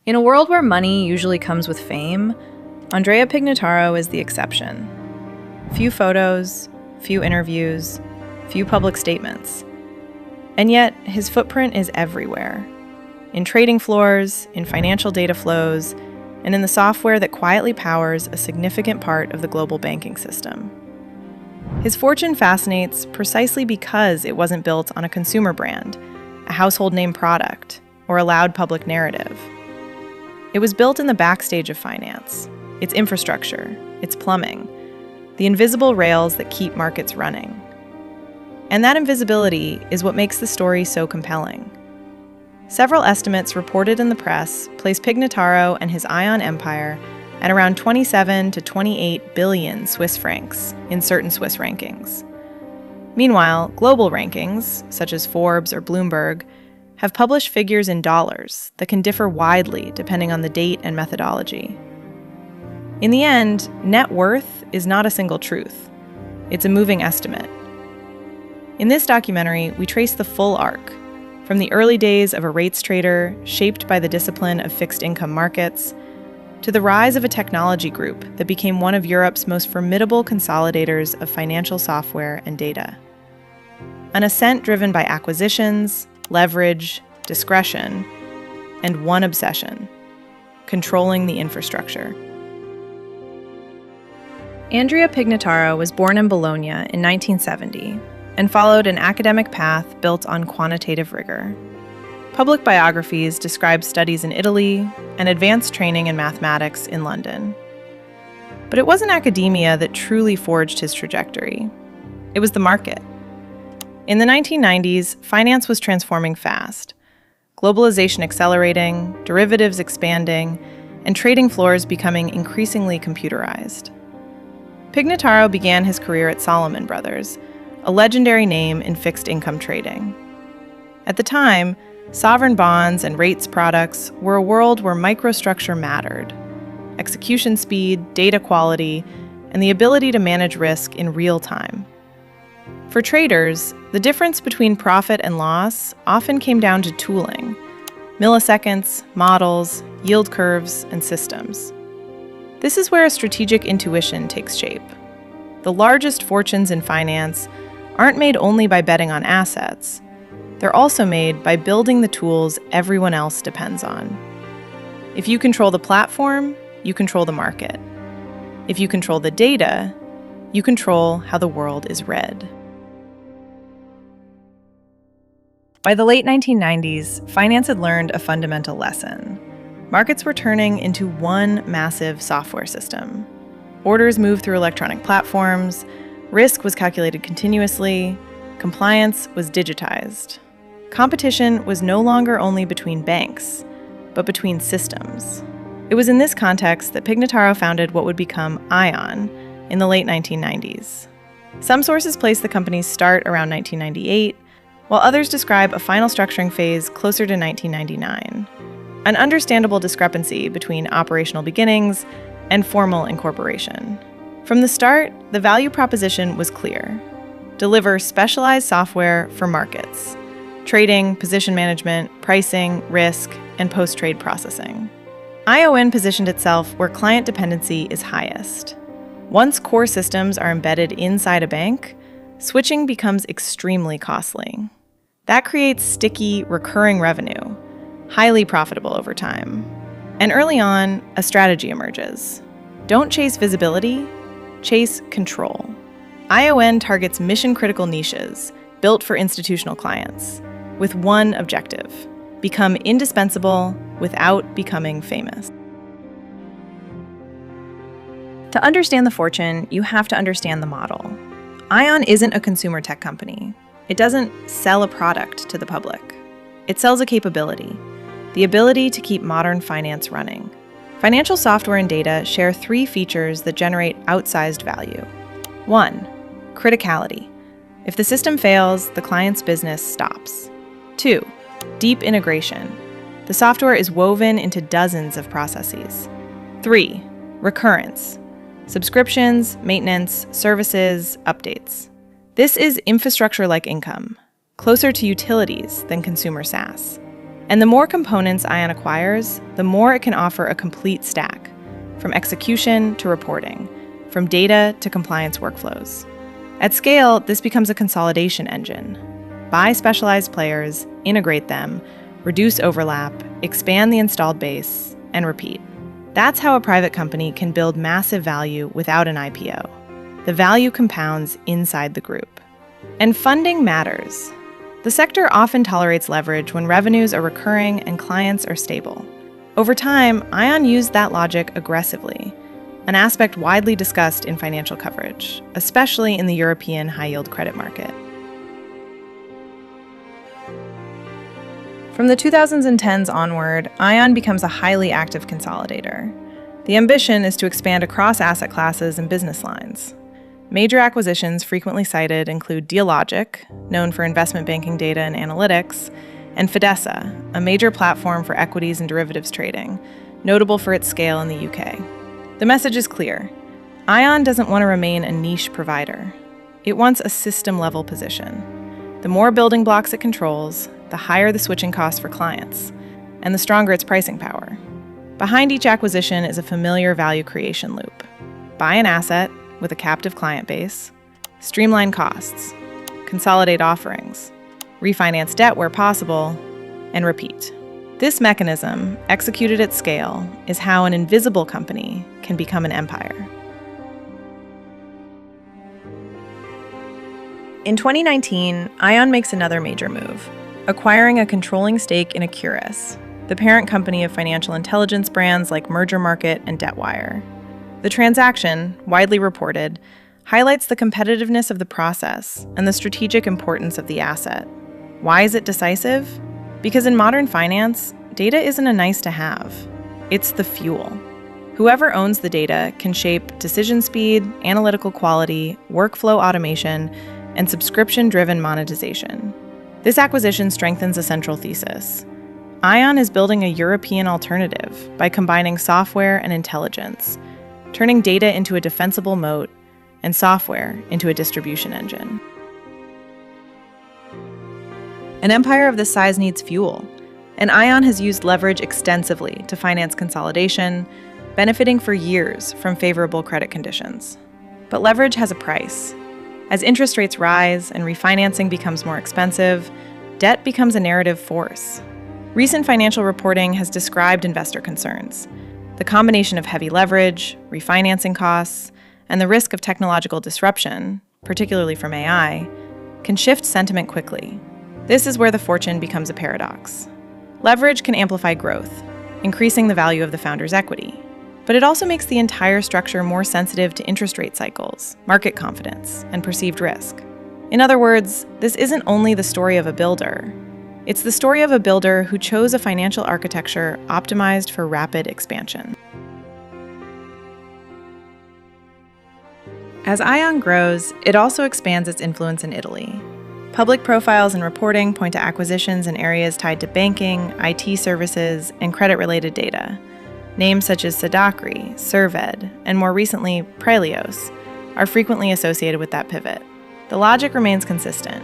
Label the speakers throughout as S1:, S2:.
S1: In a world where money usually comes with fame, Andrea Pignataro is the exception. Few photos, few interviews, few public statements. And yet, his footprint is everywhere. In trading floors, in financial data flows, and in the software that quietly powers a significant part of the global banking system. His fortune fascinates precisely because it wasn't built on a consumer brand, a household name product, or a loud public narrative. It was built in the backstage of finance, its infrastructure, its plumbing, the invisible rails that keep markets running. And that invisibility is what makes the story so compelling. Several estimates reported in the press place Pignataro and his Ion empire at around 27 to 28 billion Swiss francs in certain Swiss rankings. Meanwhile, global rankings, such as Forbes or Bloomberg, have published figures in dollars that can differ widely depending on the date and methodology. In the end, net worth is not a single truth. It's a moving estimate. In this documentary, we trace the full arc, from the early days of a rates trader shaped by the discipline of fixed income markets, to the rise of a technology group that became one of Europe's most formidable consolidators of financial software and data. An ascent driven by acquisitions, leverage, discretion, and one obsession: controlling the infrastructure. Andrea Pignataro was born in Bologna in 1970 and followed an academic path built on quantitative rigor. Public biographies describe studies in Italy and advanced training in mathematics in London. But it wasn't academia that truly forged his trajectory. It was the market. In the 1990s, finance was transforming fast. Globalization accelerating, derivatives expanding, and trading floors becoming increasingly computerized. Pignataro began his career at Salomon Brothers, a legendary name in fixed income trading. At the time, sovereign bonds and rates products were a world where microstructure mattered: execution speed, data quality, and the ability to manage risk in real time. For traders, the difference between profit and loss often came down to tooling: milliseconds, models, yield curves, and systems. This is where a strategic intuition takes shape. The largest fortunes in finance aren't made only by betting on assets. They're also made by building the tools everyone else depends on. If you control the platform, you control the market. If you control the data, you control how the world is read. By the late 1990s, finance had learned a fundamental lesson. Markets were turning into one massive software system. Orders moved through electronic platforms, risk was calculated continuously, compliance was digitized. Competition was no longer only between banks, but between systems. It was in this context that Pignataro founded what would become Ion in the late 1990s. Some sources place the company's start around 1998, while others describe a final structuring phase closer to 1999. An understandable discrepancy between operational beginnings and formal incorporation. From the start, the value proposition was clear: deliver specialized software for markets: trading, position management, pricing, risk, and post-trade processing. ION positioned itself where client dependency is highest. Once core systems are embedded inside a bank, switching becomes extremely costly. That creates sticky, recurring revenue, highly profitable over time. And early on, a strategy emerges. Don't chase visibility, chase control. ION targets mission-critical niches built for institutional clients with one objective: become indispensable without becoming famous. To understand the fortune, you have to understand the model. Ion isn't a consumer tech company. It doesn't sell a product to the public. It sells a capability: the ability to keep modern finance running. Financial software and data share three features that generate outsized value. 1. Criticality. If the system fails, the client's business stops. 2. Deep integration. The software is woven into dozens of processes. 3. Recurrence. Subscriptions, maintenance, services, updates. This is infrastructure-like income, closer to utilities than consumer SaaS. And the more components ION acquires, the more it can offer a complete stack, from execution to reporting, from data to compliance workflows. At scale, this becomes a consolidation engine. Buy specialized players, integrate them, reduce overlap, expand the installed base, and repeat. That's how a private company can build massive value without an IPO. The value compounds inside the group. And funding matters. The sector often tolerates leverage when revenues are recurring and clients are stable. Over time, ION used that logic aggressively, an aspect widely discussed in financial coverage, especially in the European high-yield credit market. From the 2010s onward, ION becomes a highly active consolidator. The ambition is to expand across asset classes and business lines. Major acquisitions frequently cited include Dealogic, known for investment banking data and analytics, and Fidessa, a major platform for equities and derivatives trading, notable for its scale in the UK. The message is clear. ION doesn't want to remain a niche provider. It wants a system-level position. The more building blocks it controls, the higher the switching costs for clients, and the stronger its pricing power. Behind each acquisition is a familiar value creation loop. Buy an asset with a captive client base, streamline costs, consolidate offerings, refinance debt where possible, and repeat. This mechanism, executed at scale, is how an invisible company can become an empire. In 2019, ION makes another major move, acquiring a controlling stake in Accurus, the parent company of financial intelligence brands like MergerMarket and Debtwire. The transaction, widely reported, highlights the competitiveness of the process and the strategic importance of the asset. Why is it decisive? Because in modern finance, data isn't a nice-to-have. It's the fuel. Whoever owns the data can shape decision speed, analytical quality, workflow automation, and subscription-driven monetization. This acquisition strengthens a central thesis. ION is building a European alternative by combining software and intelligence, turning data into a defensible moat and software into a distribution engine. An empire of this size needs fuel, and ION has used leverage extensively to finance consolidation, benefiting for years from favorable credit conditions. But leverage has a price. As interest rates rise and refinancing becomes more expensive, debt becomes a narrative force. Recent financial reporting has described investor concerns. The combination of heavy leverage, refinancing costs, and the risk of technological disruption, particularly from AI, can shift sentiment quickly. This is where the fortune becomes a paradox. Leverage can amplify growth, increasing the value of the founder's equity. But it also makes the entire structure more sensitive to interest rate cycles, market confidence, and perceived risk. In other words, this isn't only the story of a builder. It's the story of a builder who chose a financial architecture optimized for rapid expansion. As ION grows, it also expands its influence in Italy. Public profiles and reporting point to acquisitions in areas tied to banking, IT services, and credit-related data. Names such as Sadacri, Served, and more recently, Prelios, are frequently associated with that pivot. The logic remains consistent.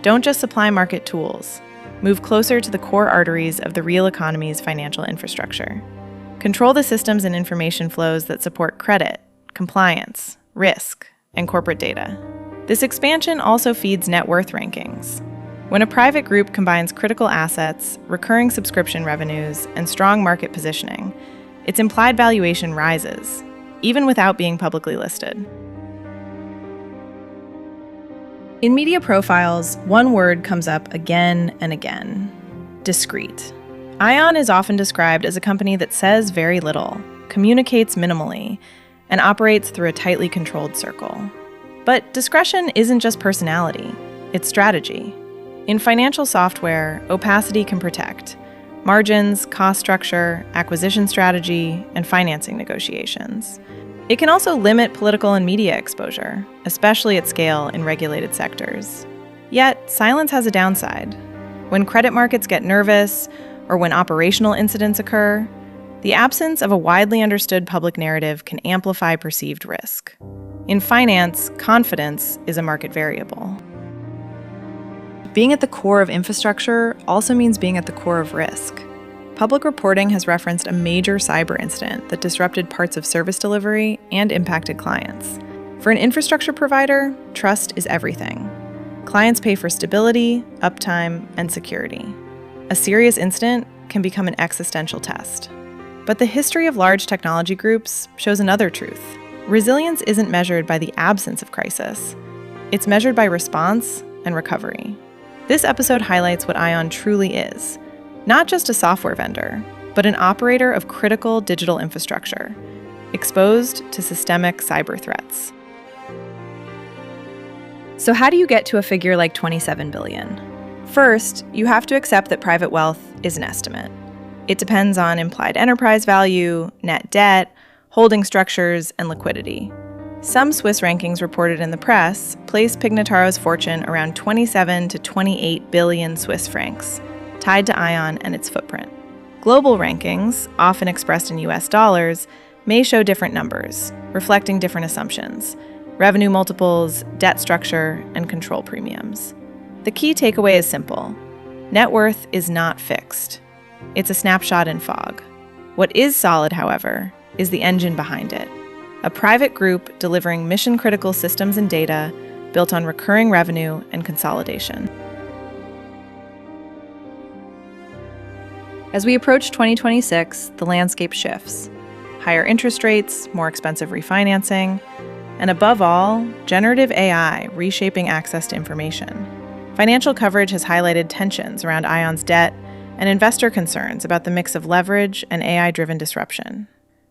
S1: Don't just supply market tools. Move closer to the core arteries of the real economy's financial infrastructure. Control the systems and information flows that support credit, compliance, risk, and corporate data. This expansion also feeds net worth rankings. When a private group combines critical assets, recurring subscription revenues, and strong market positioning, its implied valuation rises, even without being publicly listed. In media profiles, one word comes up again and again: discreet. ION is often described as a company that says very little, communicates minimally, and operates through a tightly controlled circle. But discretion isn't just personality, it's strategy. In financial software, opacity can protect margins, cost structure, acquisition strategy, and financing negotiations. It can also limit political and media exposure, especially at scale in regulated sectors. Yet, silence has a downside. When credit markets get nervous, or when operational incidents occur, the absence of a widely understood public narrative can amplify perceived risk. In finance, confidence is a market variable. Being at the core of infrastructure also means being at the core of risk. Public reporting has referenced a major cyber incident that disrupted parts of service delivery and impacted clients. For an infrastructure provider, trust is everything. Clients pay for stability, uptime, and security. A serious incident can become an existential test. But the history of large technology groups shows another truth. Resilience isn't measured by the absence of crisis. It's measured by response and recovery. This episode highlights what ION truly is. Not just a software vendor, but an operator of critical digital infrastructure, exposed to systemic cyber threats. So how do you get to a figure like 27 billion? First, you have to accept that private wealth is an estimate. It depends on implied enterprise value, net debt, holding structures, and liquidity. Some Swiss rankings reported in the press place Pignataro's fortune around 27 to 28 billion Swiss francs, tied to ION and its footprint. Global rankings, often expressed in US dollars, may show different numbers, reflecting different assumptions: revenue multiples, debt structure, and control premiums. The key takeaway is simple. Net worth is not fixed. It's a snapshot in fog. What is solid, however, is the engine behind it. A private group delivering mission-critical systems and data built on recurring revenue and consolidation. As we approach 2026, the landscape shifts. Higher interest rates, more expensive refinancing, and above all, generative AI reshaping access to information. Financial coverage has highlighted tensions around ION's debt and investor concerns about the mix of leverage and AI-driven disruption.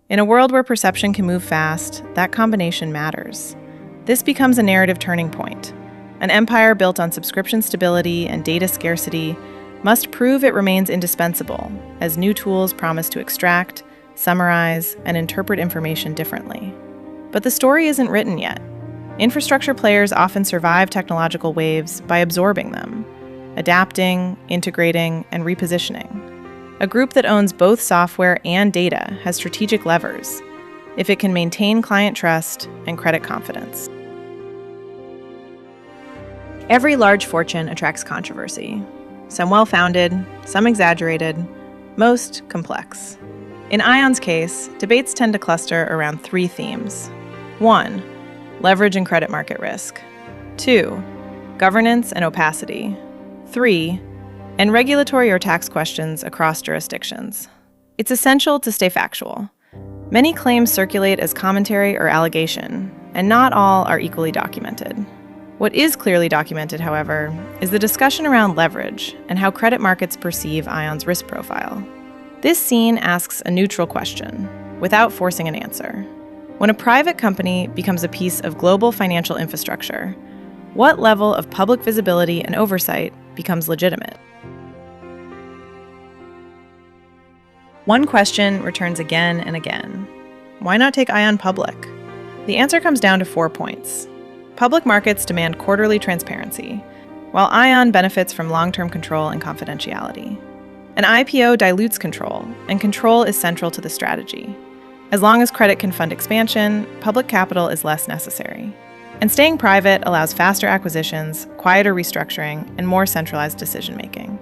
S1: In a world where perception can move fast, that combination matters. This becomes a narrative turning point. An empire built on subscription stability and data scarcity must prove it remains indispensable, as new tools promise to extract, summarize, and interpret information differently. But the story isn't written yet. Infrastructure players often survive technological waves by absorbing them, adapting, integrating, and repositioning. A group that owns both software and data has strategic levers if it can maintain client trust and credit confidence. Every large fortune attracts controversy. Some well-founded, some exaggerated, most complex. In ION's case, debates tend to cluster around three themes. 1. Leverage and credit market risk. 2. Governance and opacity. 3. And regulatory or tax questions across jurisdictions. It's essential to stay factual. Many claims circulate as commentary or allegation, and not all are equally documented. What is clearly documented, however, is the discussion around leverage and how credit markets perceive ION's risk profile. This scene asks a neutral question, without forcing an answer. When a private company becomes a piece of global financial infrastructure, what level of public visibility and oversight becomes legitimate? One question returns again and again. Why not take ION public? The answer comes down to 4 points. Public markets demand quarterly transparency, while ION benefits from long-term control and confidentiality. An IPO dilutes control, and control is central to the strategy. As long as credit can fund expansion, public capital is less necessary. And staying private allows faster acquisitions, quieter restructuring, and more centralized decision-making.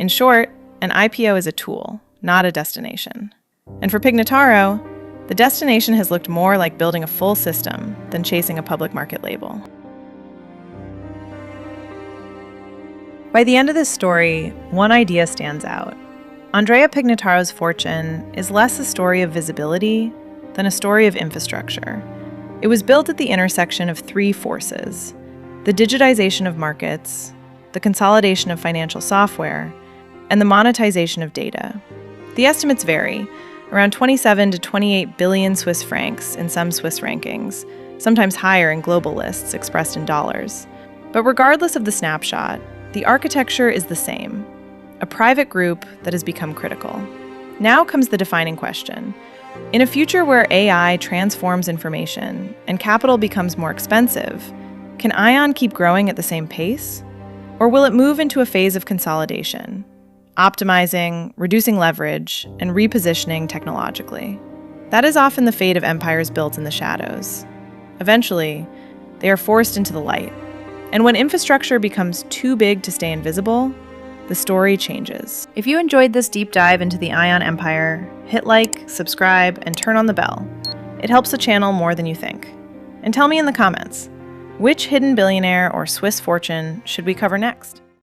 S1: In short, an IPO is a tool, not a destination. And for Pignataro, the destination has looked more like building a full system than chasing a public market label. By the end of this story, one idea stands out. Andrea Pignataro's fortune is less a story of visibility than a story of infrastructure. It was built at the intersection of three forces: the digitization of markets, the consolidation of financial software, and the monetization of data. The estimates vary, around 27 to 28 billion Swiss francs in some Swiss rankings, sometimes higher in global lists expressed in dollars. But regardless of the snapshot, the architecture is the same: a private group that has become critical. Now comes the defining question. In a future where AI transforms information and capital becomes more expensive, can ION keep growing at the same pace? Or will it move into a phase of consolidation, optimizing, reducing leverage, and repositioning technologically? That is often the fate of empires built in the shadows. Eventually, they are forced into the light. And when infrastructure becomes too big to stay invisible, the story changes. If you enjoyed this deep dive into the Ion Empire, hit like, subscribe, and turn on the bell. It helps the channel more than you think. And tell me in the comments, which hidden billionaire or Swiss fortune should we cover next?